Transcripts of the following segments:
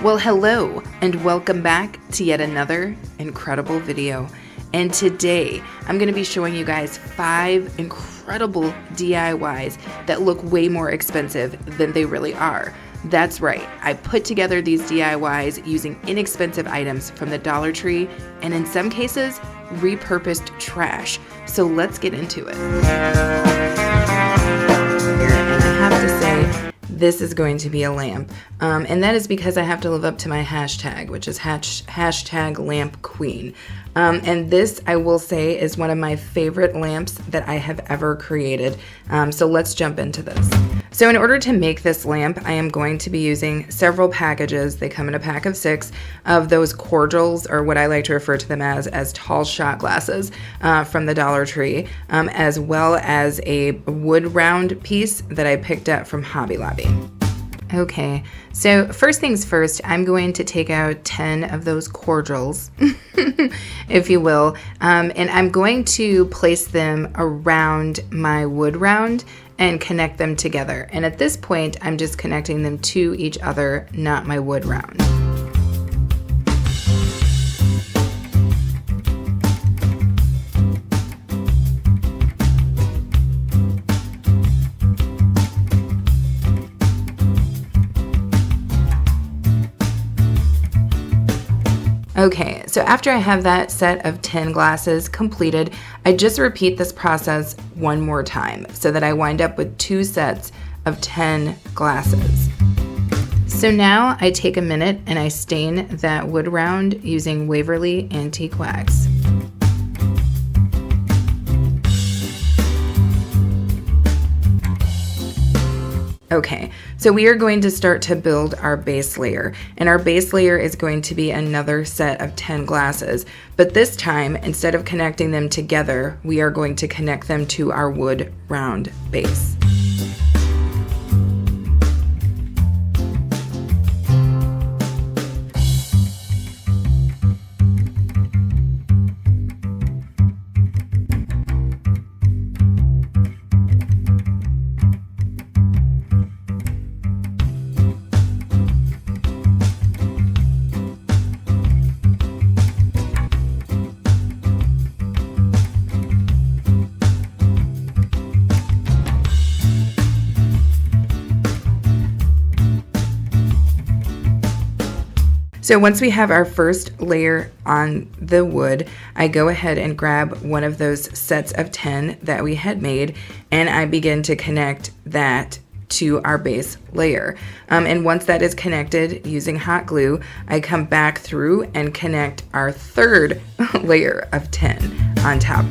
Well, hello and welcome back to yet another incredible video. And today I'm going to be showing you guys 5 incredible DIYs that look way more expensive than they really are. That's right, I put together these DIYs using inexpensive items from the Dollar Tree and in some cases, repurposed trash. So let's get into it. And I have to say, this is going to be a lamp, and that is because I have to live up to my hashtag, which is hashtag lamp queen. And this, I will say, is one of my favorite lamps that I have ever created. So let's jump into this. So in order to make this lamp, I am going to be using several packages. They come in a pack of 6 of those cordials, or what I like to refer to them as tall shot glasses from the Dollar Tree, as well as a wood round piece that I picked up from Hobby Lobby. Okay, so first things first, I'm going to take out 10 of those cordials, if you will, and I'm going to place them around my wood round and connect them together. And at this point, I'm just connecting them to each other, not my wood round. Okay, so after I have that set of 10 glasses completed, I just repeat this process one more time so that I wind up with 2 sets of 10 glasses. So now I take a minute and I stain that wood round using Waverly Antique Wax. Okay, so we are going to start to build our base layer, and our base layer is going to be another set of 10 glasses, but this time, instead of connecting them together, we are going to connect them to our wood round base. So once we have our first layer on the wood, I go ahead and grab one of those sets of 10 that we had made, and I begin to connect that to our base layer. And once that is connected using hot glue, I come back through and connect our third layer of 10 on top.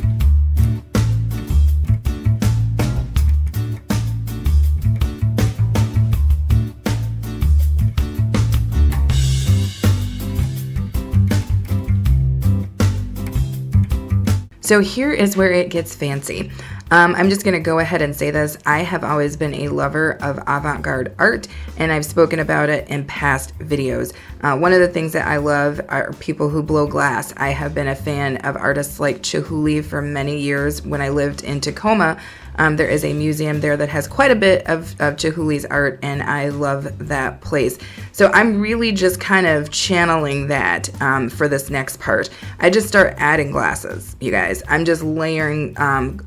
So here is where it gets fancy. I'm just going to go ahead and say this. I have always been a lover of avant-garde art, and I've spoken about it in past videos. One of the things that I love are people who blow glass. I have been a fan of artists like Chihuly for many years. When I lived in Tacoma, there is a museum there that has quite a bit of Chihuly's art, and I love that place. So I'm really just kind of channeling that for this next part. I just start adding glasses, you guys. I'm just layering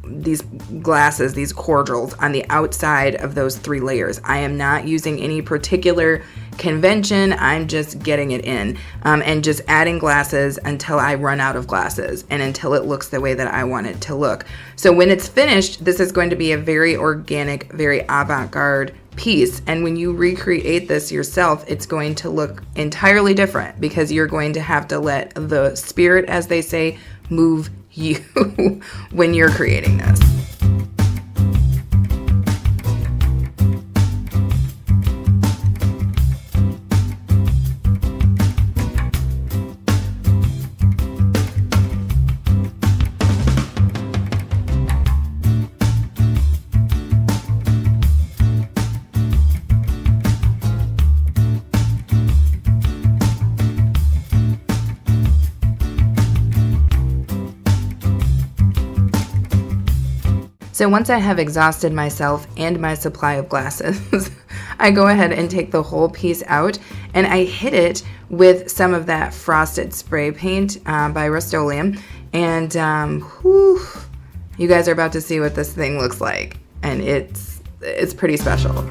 these glasses, these cordials, on the outside of those 3 layers. I am not using any particular convention. I'm just getting it in and just adding glasses until I run out of glasses and until it looks the way that I want it to look. So when it's finished, this is going to be a very organic, very avant-garde piece, and when you recreate this yourself, it's going to look entirely different because you're going to have to let the spirit, as they say, move you when you're creating this. So once I have exhausted myself and my supply of glasses, I go ahead and take the whole piece out and I hit it with some of that frosted spray paint by Rust-Oleum. And whew, you guys are about to see what this thing looks like. And it's pretty special.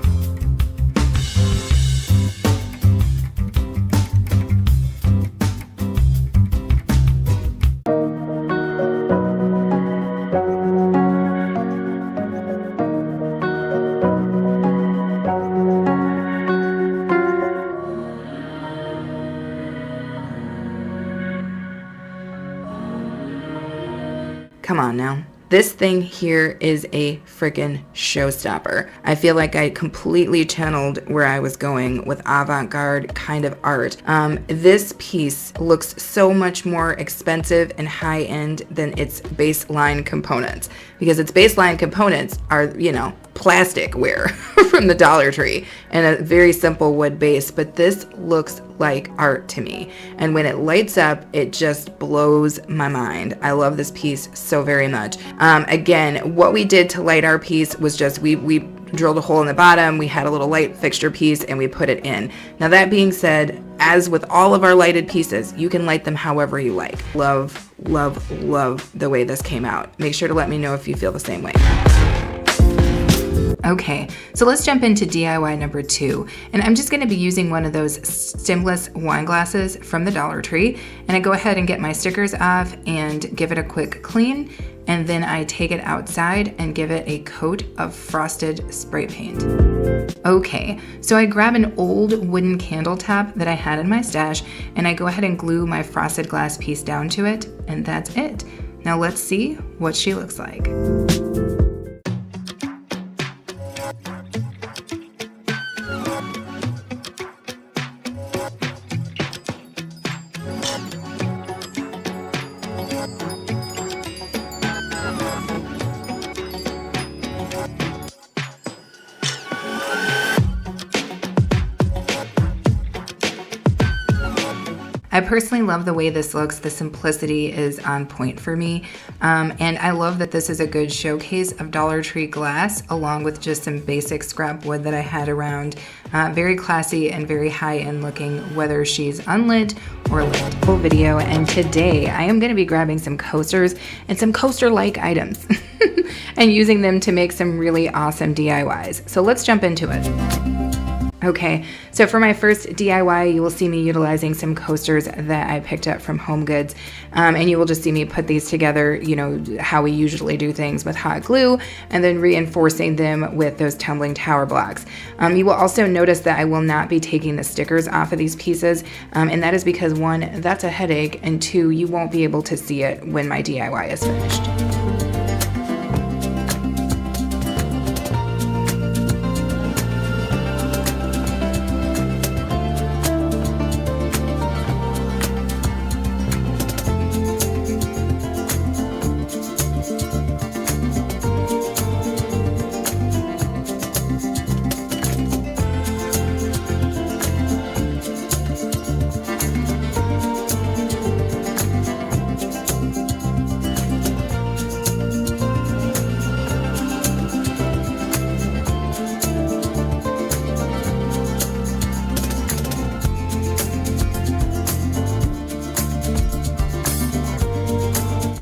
Come on now. This thing here is a freaking showstopper. I feel like I completely channeled where I was going with avant-garde kind of art. This piece looks so much more expensive and high-end than its baseline components, because its baseline components are, you know, plasticware from the Dollar Tree and a very simple wood base, but this looks like art to me. And when it lights up, it just blows my mind. I love this piece so very much. Again, what we did to light our piece was just we drilled a hole in the bottom, we had a little light fixture piece, and we put it in. Now that being said, as with all of our lighted pieces, you can light them however you like. Love, love, love the way this came out. Make sure to let me know if you feel the same way. Okay, so let's jump into DIY number 2. And I'm just going to be using one of those stemless wine glasses from the Dollar Tree. And I go ahead and get my stickers off and give it a quick clean. And then I take it outside and give it a coat of frosted spray paint. Okay, so I grab an old wooden candle top that I had in my stash, and I go ahead and glue my frosted glass piece down to it, and that's it. Now let's see what she looks like. I personally love the way this looks. The simplicity is on point for me. And I love that this is a good showcase of Dollar Tree glass, along with just some basic scrap wood that I had around. Very classy and very high-end looking, whether she's unlit or lit. Full video, and today I am going to be grabbing some coasters and some coaster-like items and using them to make some really awesome DIYs. So let's jump into it. Okay, so for my first DIY, you will see me utilizing some coasters that I picked up from Home Goods, and you will just see me put these together, you know, how we usually do things with hot glue, and then reinforcing them with those tumbling tower blocks. You will also notice that I will not be taking the stickers off of these pieces, and that is because 1, that's a headache, and 2, you won't be able to see it when my DIY is finished.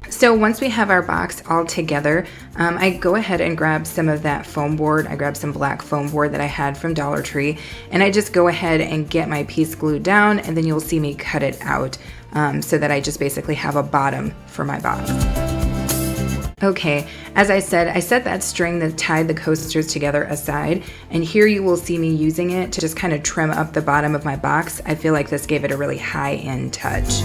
So once we have our box all together, I go ahead and grab some of that foam board. I grab some black foam board that I had from Dollar Tree, and I just go ahead and get my piece glued down, and then you'll see me cut it out so that I just basically have a bottom for my box. Okay, as I said, I set that string that tied the coasters together aside, and here you will see me using it to just kind of trim up the bottom of my box. I feel like this gave it a really high-end touch.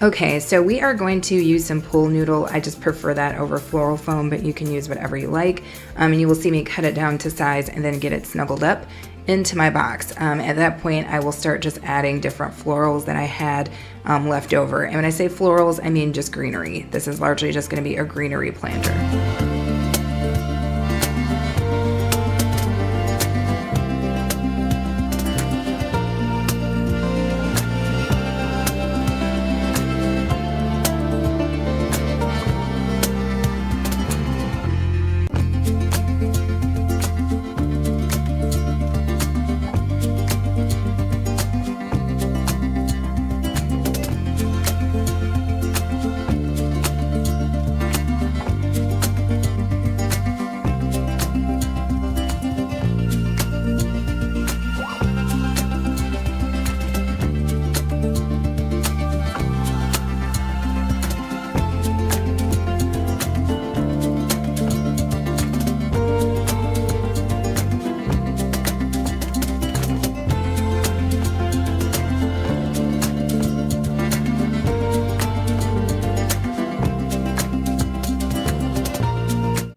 Okay, so we are going to use some pool noodle. I just prefer that over floral foam, but you can use whatever you like. And you will see me cut it down to size and then get it snuggled up into my box. At that point, I will start just adding different florals that I had left over. And when I say florals, I mean just greenery. This is largely just going to be a greenery planter.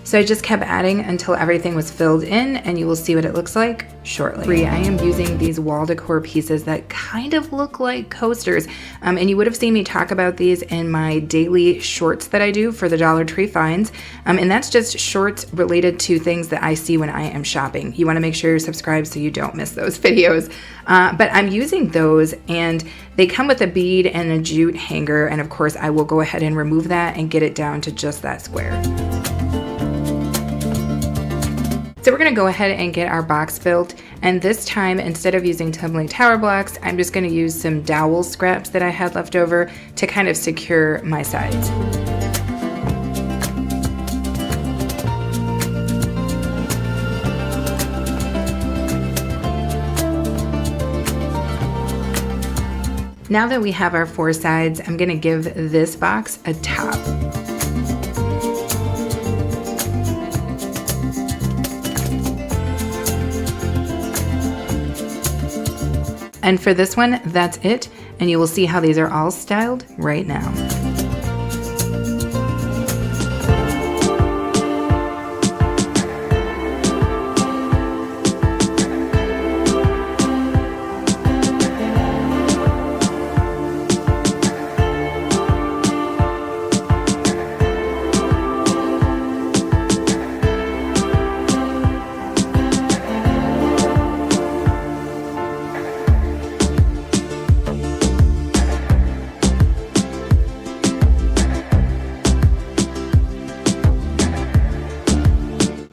So I just kept adding until everything was filled in, and you will see what it looks like shortly. I am using these wall decor pieces that kind of look like coasters, and you would have seen me talk about these in my daily shorts that I do for the Dollar Tree finds, and that's just shorts related to things that I see when I am shopping. You want to make sure you're subscribed so you don't miss those videos, but I'm using those, and they come with a bead and a jute hanger, and of course I will go ahead and remove that and get it down to just that square. So we're going to go ahead and get our box built, and this time instead of using tumbling tower blocks, I'm just going to use some dowel scraps that I had left over to kind of secure my sides. Now that we have our 4 sides, I'm going to give this box a top. And for this one, that's it, and you will see how these are all styled right now.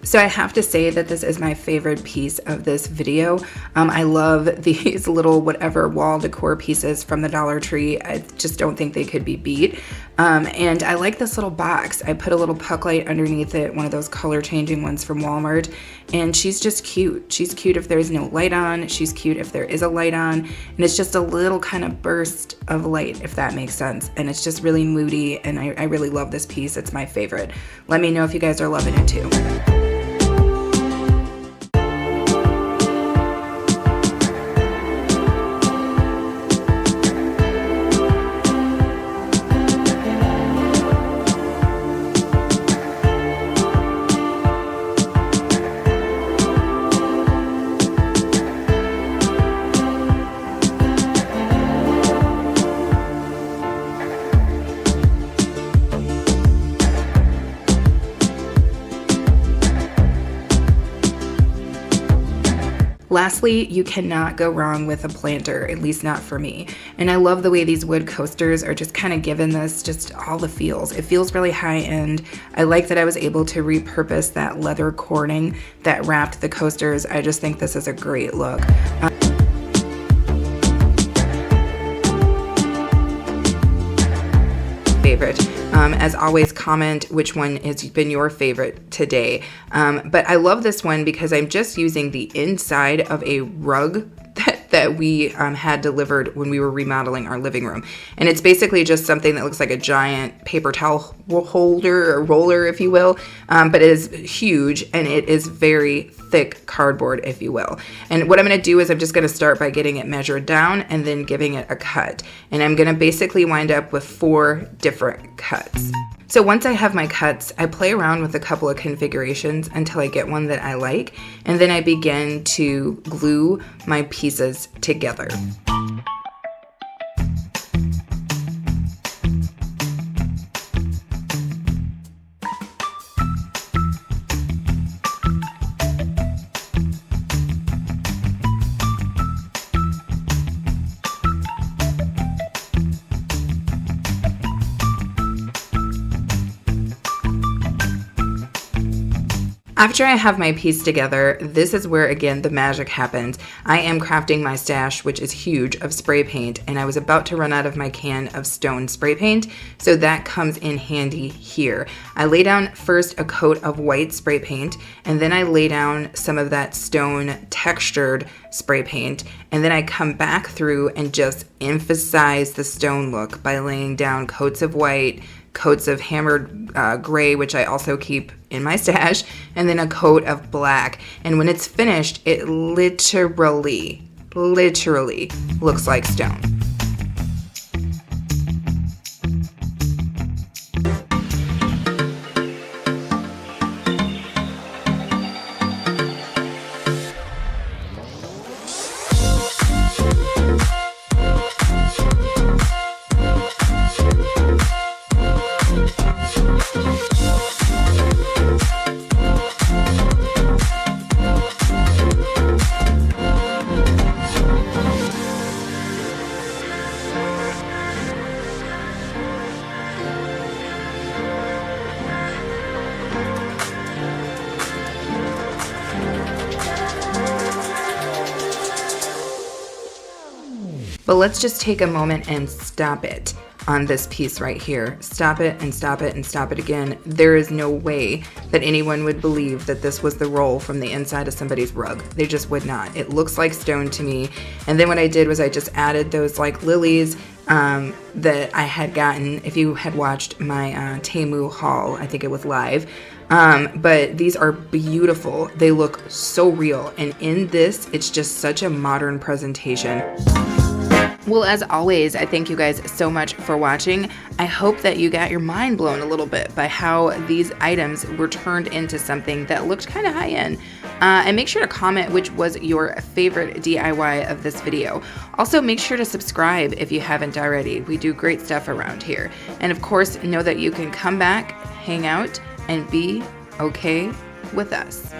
So I have to say that this is my favorite piece of this video. I love these little whatever wall decor pieces from the Dollar Tree. I just don't think they could be beat. And I like this little box. I put a little puck light underneath it, one of those color changing ones from Walmart, and she's just cute. She's cute if there's no light on. She's cute if there is a light on, and it's just a little kind of burst of light, if that makes sense. And it's just really moody, and I really love this piece. It's my favorite. Let me know if you guys are loving it too. Lastly, you cannot go wrong with a planter, at least not for me. And I love the way these wood coasters are just kind of giving this just all the feels. It feels really high end. I like that I was able to repurpose that leather cording that wrapped the coasters. I just think this is a great look. Favorite. As always, comment which one has been your favorite today. But I love this one because I'm just using the inside of a rug that we had delivered when we were remodeling our living room. And it's basically just something that looks like a giant paper towel holder or roller, if you will, but it is huge and it is very thick cardboard, if you will. And what I'm going to do is I'm just going to start by getting it measured down and then giving it a cut. And I'm going to basically wind up with 4 different cuts. So once I have my cuts, I play around with a couple of configurations until I get one that I like, and then I begin to glue my pieces together. After I have my piece together, this is where, again, the magic happens. I am crafting my stash, which is huge, of spray paint, and I was about to run out of my can of stone spray paint, so that comes in handy here. I lay down first a coat of white spray paint, and then I lay down some of that stone textured spray paint, and then I come back through and just emphasize the stone look by laying down coats of white, coats of hammered gray, which I also keep in my stash, and then a coat of black. And when it's finished, it literally looks like stone. But let's just take a moment and stop it on this piece right here. Stop it and stop it and stop it again. There is no way that anyone would believe that this was the roll from the inside of somebody's rug. They just would not. It looks like stone to me. And then what I did was I just added those like lilies that I had gotten. If you had watched my Temu haul, I think it was live. But these are beautiful. They look so real. And in this, it's just such a modern presentation. Well, as always, I thank you guys so much for watching. I hope that you got your mind blown a little bit by how these items were turned into something that looked kind of high-end. And make sure to comment which was your favorite DIY of this video. Also, make sure to subscribe if you haven't already. We do great stuff around here. And of course, know that you can come back, hang out, and be okay with us.